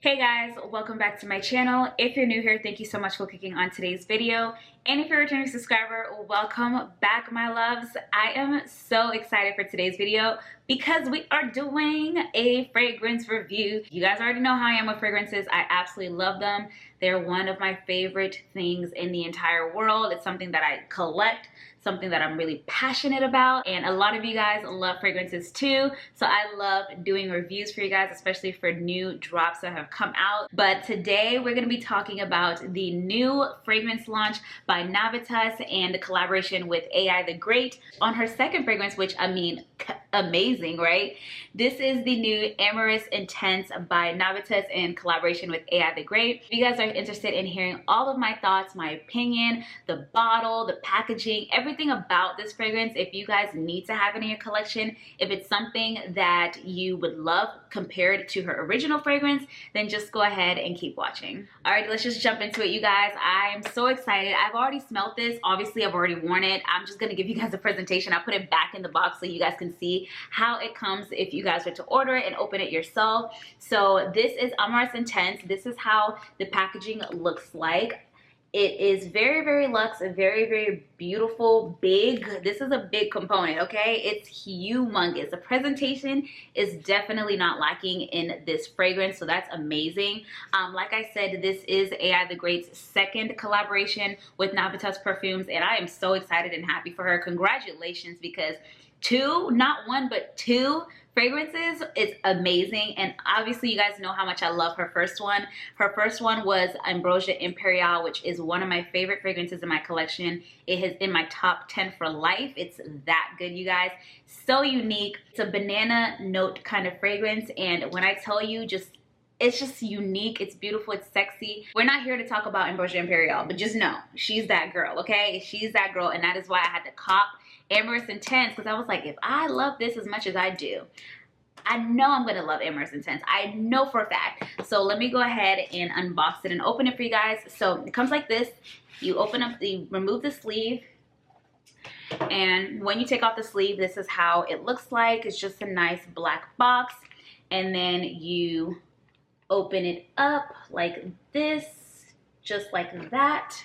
Hey guys, welcome back to my channel. If you're new here, thank you so much for clicking on today's video. And if you're a returning subscriber, welcome back, my loves. I am so excited for today's video because we are doing a fragrance review. You guys already know how I am with fragrances. I absolutely love them. They're one of my favorite things in the entire world. It's something that I collect, something that I'm really passionate about, and a lot of you guys love fragrances too, so I love doing reviews for you guys, especially for new drops that have come out. But today we're going to be talking about the new fragrance launch by NAVITUS and the collaboration with AI the Great on her second fragrance, which I mean, amazing, right? This is the new Amorous Intense by NAVITUS in collaboration with AI the Great. If you guys are interested in hearing all of my thoughts, my opinion, the bottle, the packaging, everything about this fragrance, if you guys need to have it in your collection, if it's something that you would love compared to her original fragrance, then just go ahead and keep watching. All right, let's just jump into it, you guys. I am so excited. I've already smelled this. Obviously, I've already worn it. I'm just gonna give you guys a presentation. I'll put it back in the box so you guys can see how it comes if you guys were to order it and open it yourself. So this is Amorous Intense. This is how the packaging looks like. It is very, very luxe, very, very beautiful, big. This is a big component, okay? It's humongous. The presentation is definitely not lacking in this fragrance, so that's amazing. Like I said, this is AI the Great's second collaboration with NAVITUS Perfumes, and I am so excited and happy for her. Congratulations, because two, not one, but two fragrances is amazing. And obviously you guys know how much I love her first one. Her first one was Ambrosia Imperial, which is one of my favorite fragrances in my collection. It is in my top 10 for life. It's that good, you guys. So unique. It's a banana note kind of fragrance, and when I tell you, it's just unique, it's beautiful, it's sexy. We're not here to talk about Ambrosia Imperial, but just know she's that girl, okay? She's that girl, and that is why I had to cop Amorous Intense, because I was like, if I love this as much as I do, I know I'm gonna love Amorous Intense. I know for a fact. So let me go ahead and unbox it and open it for you guys. So it comes like this. You open up, you remove the sleeve, and when you take off the sleeve, this is how it looks like. It's just a nice black box, and then you open it up like this, just like that.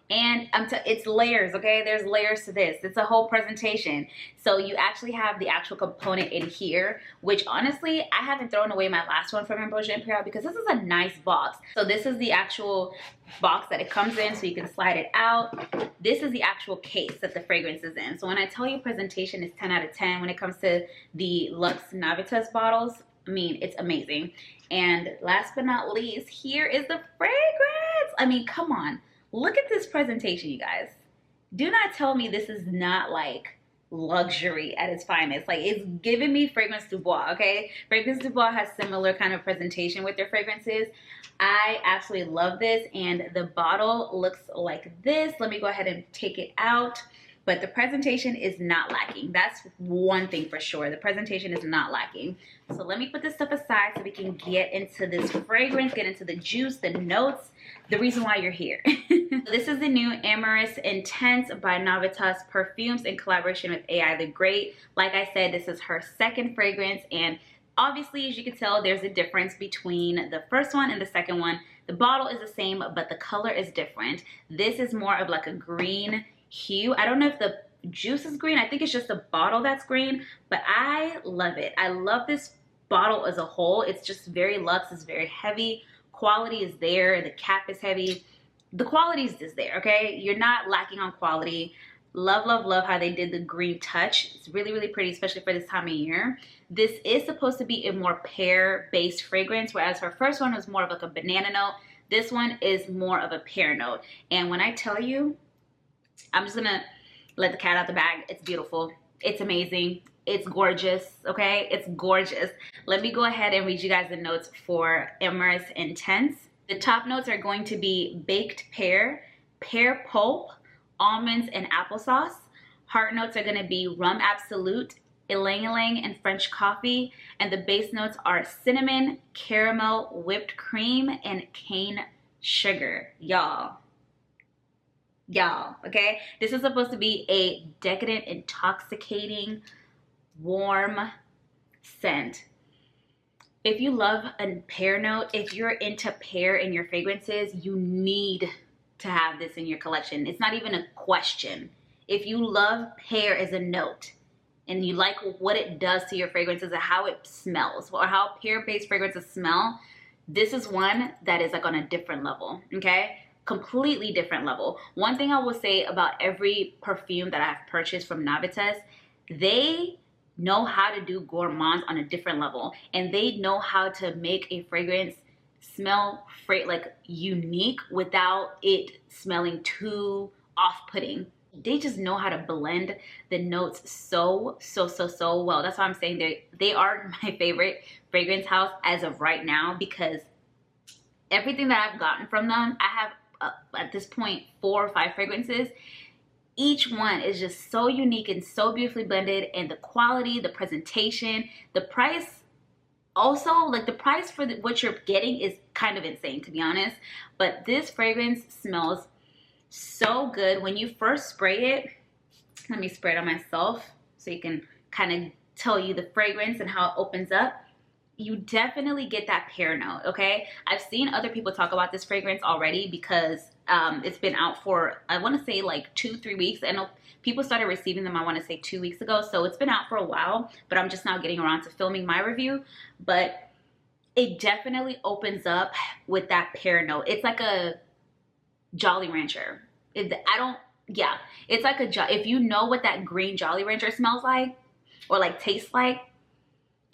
And it's layers, okay? There's layers to this. It's a whole presentation. So you actually have the actual component in here, which honestly, I haven't thrown away my last one from Ambrosia Imperial because this is a nice box. So this is the actual box that it comes in, so you can slide it out. This is the actual case that the fragrance is in. So when I tell you presentation is 10 out of 10 when it comes to the Luxe NAVITUS bottles, I mean, it's amazing. And last but not least, here is the fragrance. I mean, come on. Look at this presentation, you guys. Do not tell me this is not like luxury at its finest. Like, it's giving me Fragrance du Bois, okay? Fragrance du Bois has similar kind of presentation with their fragrances. I absolutely love this, and the bottle looks like this. Let me go ahead and take it out. But the presentation is not lacking. That's one thing for sure. The presentation is not lacking. So let me put this stuff aside so we can get into this fragrance, get into the juice, the notes, the reason why you're here. This is the new Amorous Intense by NAVITUS Perfumes in collaboration with AI the Great. Like I said, this is her second fragrance, and obviously, as you can tell, there's a difference between the first one and the second one. The bottle is the same, but the color is different. This is more of like a green hue. I don't know if the juice is green. I think it's just the bottle that's green, but I love it. I love this bottle as a whole. It's just very luxe. It's very heavy. Quality is there. The cap is heavy. The quality is just there, okay? You're not lacking on quality. Love, love, love how they did the green touch. It's really, really pretty, especially for this time of year. This is supposed to be a more pear-based fragrance, whereas her first one was more of like a banana note. This one is more of a pear note. And when I tell you, I'm just gonna let the cat out the bag. It's beautiful. It's amazing. It's gorgeous, okay? It's gorgeous. Let me go ahead and read you guys the notes for Amorous Intense. The top notes are going to be baked pear, pear pulp, almonds, and applesauce. Heart notes are going to be rum absolute, ylang ylang, and French coffee. And the base notes are cinnamon, caramel, whipped cream, and cane sugar. Y'all, okay? This is supposed to be a decadent, intoxicating, warm scent. If you love a pear note, if you're into pear in your fragrances, you need to have this in your collection. It's not even a question. If you love pear as a note and you like what it does to your fragrances and how it smells or how pear-based fragrances smell, this is one that is like on a different level, okay? Completely different level. One thing I will say about every perfume that I've purchased from NAVITUS, they know how to do gourmands on a different level, and they know how to make a fragrance smell like unique without it smelling too off-putting. They just know how to blend the notes so well. That's why I'm saying they are my favorite fragrance house as of right now, because everything that I've gotten from them, I have at this point 4 or 5 fragrances. Each one is just so unique and so beautifully blended, and the quality, the presentation, the price also, like the price for what you're getting is kind of insane, to be honest. But this fragrance smells so good. When you first spray it, let me spray it on myself so you can kind of tell you the fragrance and how it opens up. You definitely get that pear note, okay? I've seen other people talk about this fragrance already because it's been out for, I want to say like 2-3 weeks. And people started receiving them, I want to say 2 weeks ago. So it's been out for a while, but I'm just now getting around to filming my review. But it definitely opens up with that pear note. It's like a Jolly Rancher. It's like if you know what that green Jolly Rancher smells like or like tastes like,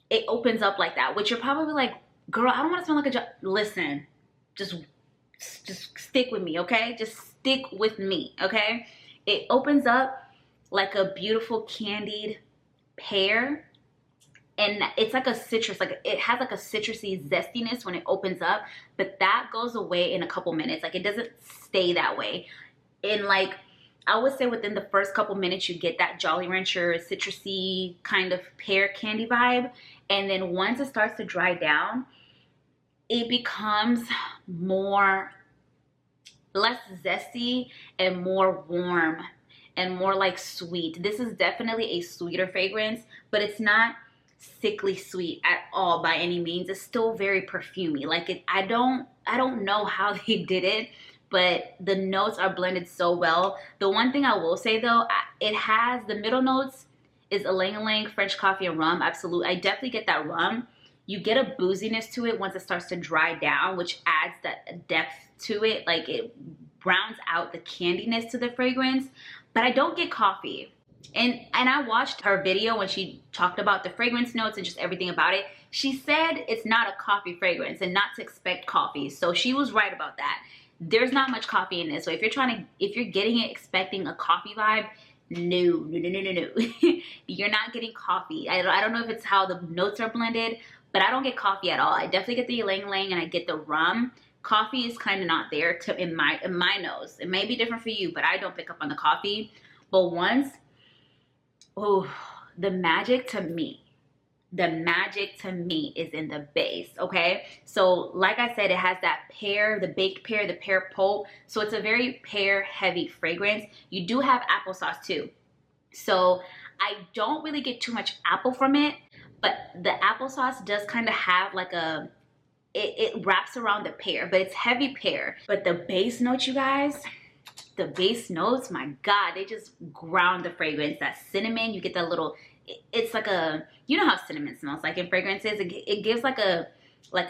it opens up like that, which you're probably like, girl, I don't want to smell like a listen, just stick with me, okay? Just stick with me, okay? It opens up like a beautiful candied pear, and it's like a citrus, like it has like a citrusy zestiness when it opens up, but that goes away in a couple minutes. Like it doesn't stay that way. And like, I would say within the first couple minutes, you get that Jolly Rancher citrusy kind of pear candy vibe. And then once it starts to dry down, it becomes less zesty and more warm and more like sweet. This is definitely a sweeter fragrance, but it's not sickly sweet at all by any means. It's still very perfumey. Like I don't know how they did it, but the notes are blended so well. The one thing I will say though, it has the middle notes is ylang-ylang, French coffee, and rum. Absolutely, I definitely get that rum. You get a booziness to it once it starts to dry down, which adds that depth to it. Like it rounds out the candiness to the fragrance, but I don't get coffee. And I watched her video when she talked about the fragrance notes and just everything about it. She said it's not a coffee fragrance and not to expect coffee. So she was right about that. There's not much coffee in this. So if you're getting it expecting a coffee vibe, no. You're not getting coffee. I don't know if it's how the notes are blended, but I don't get coffee at all. I definitely get the ylang-ylang and I get the rum. Coffee is kind of not there in my nose. It may be different for you, but I don't pick up on the coffee. But the magic to me is in the base, okay? So like I said, it has that pear, the baked pear, the pear pulp. So it's a very pear heavy fragrance. You do have applesauce too. So I don't really get too much apple from it, but the applesauce does kind of have like it wraps around the pear, but it's heavy pear. But the base notes, you guys, the base notes, my God, they just ground the fragrance. That cinnamon, you get that little, it's like you know how cinnamon smells like in fragrances. It gives like a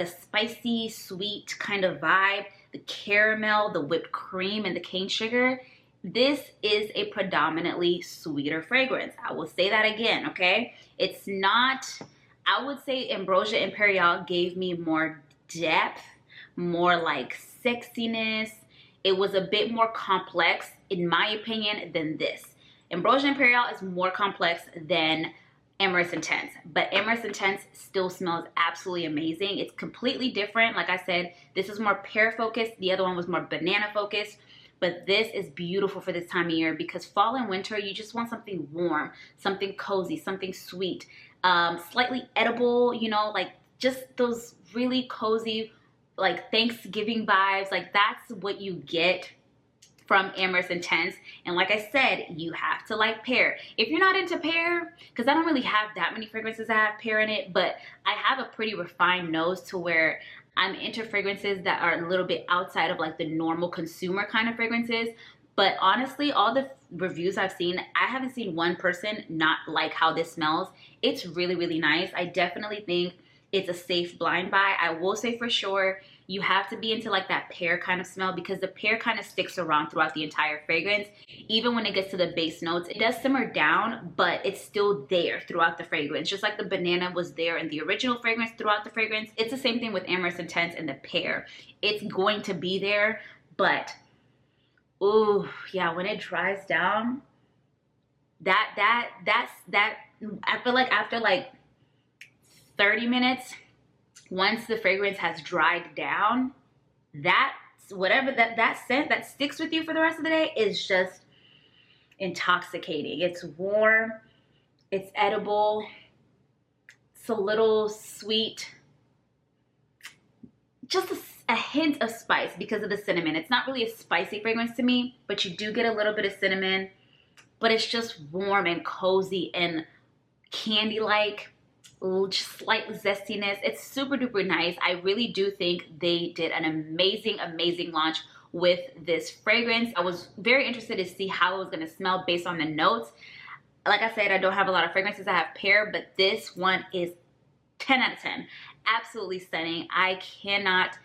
spicy, sweet kind of vibe. The caramel, the whipped cream, and the cane sugar. This is a predominantly sweeter fragrance. I will say that again, okay? It's not, I would say Ambrosia Imperial gave me more depth, more like sexiness. It was a bit more complex, in my opinion, than this. Ambrosia Imperial is more complex than Amorous Intense, but Amorous Intense still smells absolutely amazing. It's completely different. Like I said, this is more pear focused. The other one was more banana focused, but this is beautiful for this time of year because fall and winter, you just want something warm, something cozy, something sweet, slightly edible, you know, like just those really cozy, like Thanksgiving vibes. Like that's what you get from Amorous Intense. And like I said, you have to like pear. If you're not into pear, because I don't really have that many fragrances that have pear in it, but I have a pretty refined nose to where I'm into fragrances that are a little bit outside of like the normal consumer kind of fragrances. But honestly, all the reviews I've seen, I haven't seen one person not like how this smells. It's really, really nice. I definitely think it's a safe blind buy. I will say for sure, you have to be into like that pear kind of smell, because the pear kind of sticks around throughout the entire fragrance. Even when it gets to the base notes, it does simmer down, but it's still there throughout the fragrance. Just like the banana was there in the original fragrance throughout the fragrance. It's the same thing with Amorous Intense and the pear. It's going to be there, but ooh, yeah, when it dries down, I feel like after like 30 minutes, once the fragrance has dried down, whatever that scent that sticks with you for the rest of the day is just intoxicating. It's warm, it's edible, it's a little sweet, just a hint of spice because of the cinnamon. It's not really a spicy fragrance to me, but you do get a little bit of cinnamon, but it's just warm and cozy and candy-like. Just slight zestiness. It's super duper nice. I really do think they did an amazing launch with this fragrance. I was very interested to see how it was going to smell based on the notes. Like I said, I don't have a lot of fragrances that have pear, but this one is 10 out of 10. Absolutely stunning. I cannot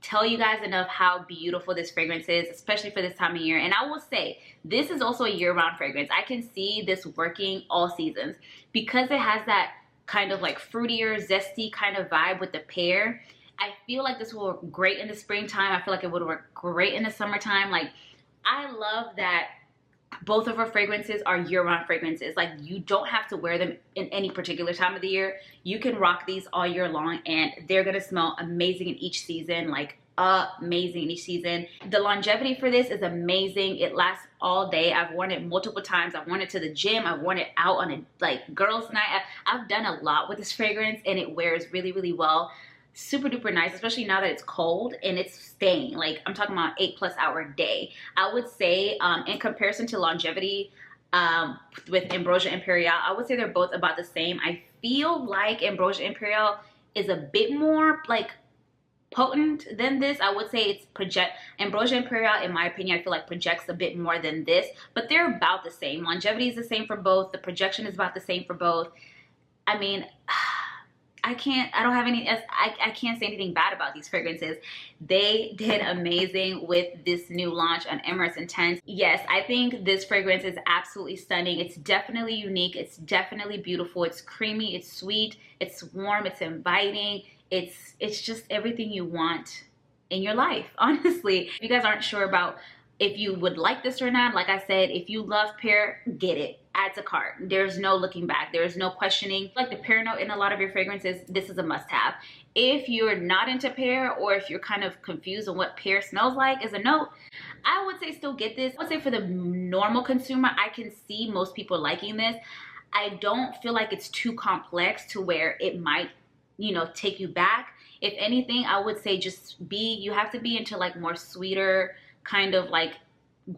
tell you guys enough how beautiful this fragrance is, especially for this time of year. And I will say, this is also a year-round fragrance. I can see this working all seasons because it has that kind of like fruitier, zesty kind of vibe with the pear. I feel like this will work great in the springtime. I feel like it would work great in the summertime. Like, I love that both of our fragrances are year-round fragrances. Like, you don't have to wear them in any particular time of the year. You can rock these all year long and they're gonna smell amazing in each season. Like, amazing in each season. The longevity for this is amazing. It lasts all day. I've worn it multiple times. I've worn it to the gym. I've worn it out on a like girls' night. I've done a lot with this fragrance and it wears really, really well. Super duper nice, especially now that it's cold and it's staying. Like, I'm talking about 8+ hour day. I would say in comparison to longevity with Ambrosia Imperial, I would say they're both about the same. I feel like Ambrosia Imperial is a bit more like potent than this. I would say it's Ambrosia Imperial, in my opinion, I feel like projects a bit more than this, but they're about the same. Longevity is the same for both. The projection is about the same for both. I mean, I can't say anything bad about these fragrances. They did amazing with this new launch on Amorous Intense. Yes, I think this fragrance is absolutely stunning. It's definitely unique. It's definitely beautiful. It's creamy. It's sweet. It's warm. It's inviting. It's just everything you want in your life, honestly. If you guys aren't sure about if you would like this or not, like I said, if you love pear, get it. Add to cart. There's no looking back. There's no questioning. Like the pear note in a lot of your fragrances, this is a must-have. If you're not into pear, or if you're kind of confused on what pear smells like as a note, I would say still get this. I would say for the normal consumer, I can see most people liking this. I don't feel like it's too complex to where it might, you know, take you back. If anything, I would say you have to be into like more sweeter, kind of like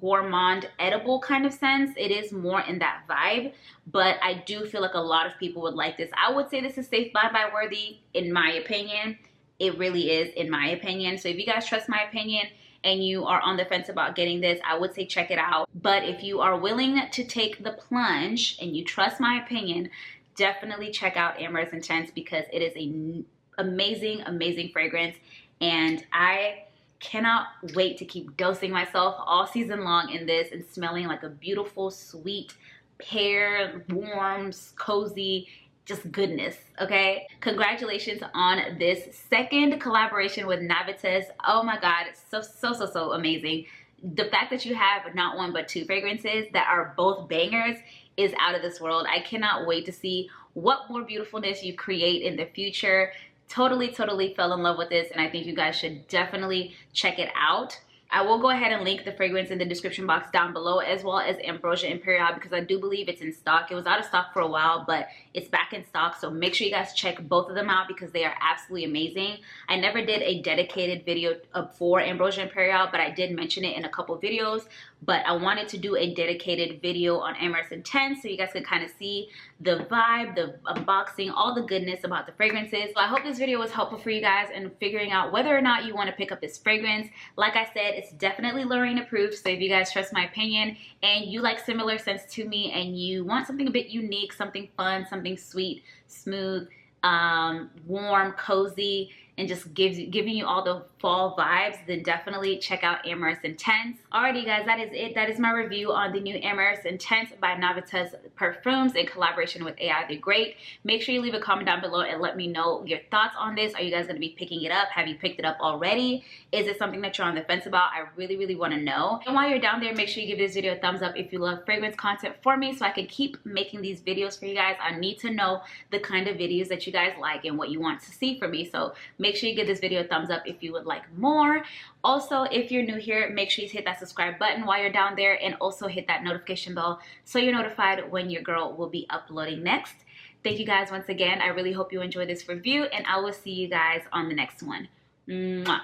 gourmand, edible kind of sense. It is more in that vibe, but I do feel like a lot of people would like this. I would say this is safe buy worthy, in my opinion. It really is, in my opinion. So if you guys trust my opinion and you are on the fence about getting this, I would say check it out. But if you are willing to take the plunge and you trust my opinion, definitely check out Amorous Intense, because it is an amazing fragrance, and I cannot wait to keep dosing myself all season long in this and smelling like a beautiful, sweet pear, warm, cozy, just goodness. Okay, congratulations on this second collaboration with NAVITUS. Oh my god, it's so amazing. The fact that you have not one but 2 fragrances that are both bangers is out of this world. I cannot wait to see what more beautifulness you create in the future. Totally fell in love with this, and I think you guys should definitely check it out. I will go ahead and link the fragrance in the description box down below, as well as Ambrosia Imperial, because I do believe it's in stock. It was out of stock for a while, but it's back in stock. So make sure you guys check both of them out because they are absolutely amazing. I never did a dedicated video for Ambrosia Imperial, but I did mention it in a couple videos. But I wanted to do a dedicated video on Amorous Intense so you guys could kind of see the vibe, the unboxing, all the goodness about the fragrances. So I hope this video was helpful for you guys in figuring out whether or not you want to pick up this fragrance. Like I said, it's definitely Lawreen approved, so if you guys trust my opinion and you like similar scents to me and you want something a bit unique, something fun, something sweet, smooth, warm, cozy, and just giving you all the fall vibes, then definitely check out Amorous Intense. Alrighty guys, that is it. That is my review on the new Amorous Intense by NAVITUS Perfumes in collaboration with AI the Great. Make sure you leave a comment down below and let me know your thoughts on this. Are you guys gonna be picking it up? Have you picked it up already? Is it something that you're on the fence about? I really, really wanna know. And while you're down there, make sure you give this video a thumbs up if you love fragrance content for me so I can keep making these videos for you guys. I need to know the kind of videos that you guys like and what you want to see from me. So make sure you give this video a thumbs up if you would like more. Also, if you're new here, make sure you hit that subscribe button while you're down there and also hit that notification bell so you're notified when your girl will be uploading next. Thank you guys once again. I really hope you enjoyed this review and I will see you guys on the next one. Mwah.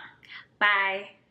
Bye.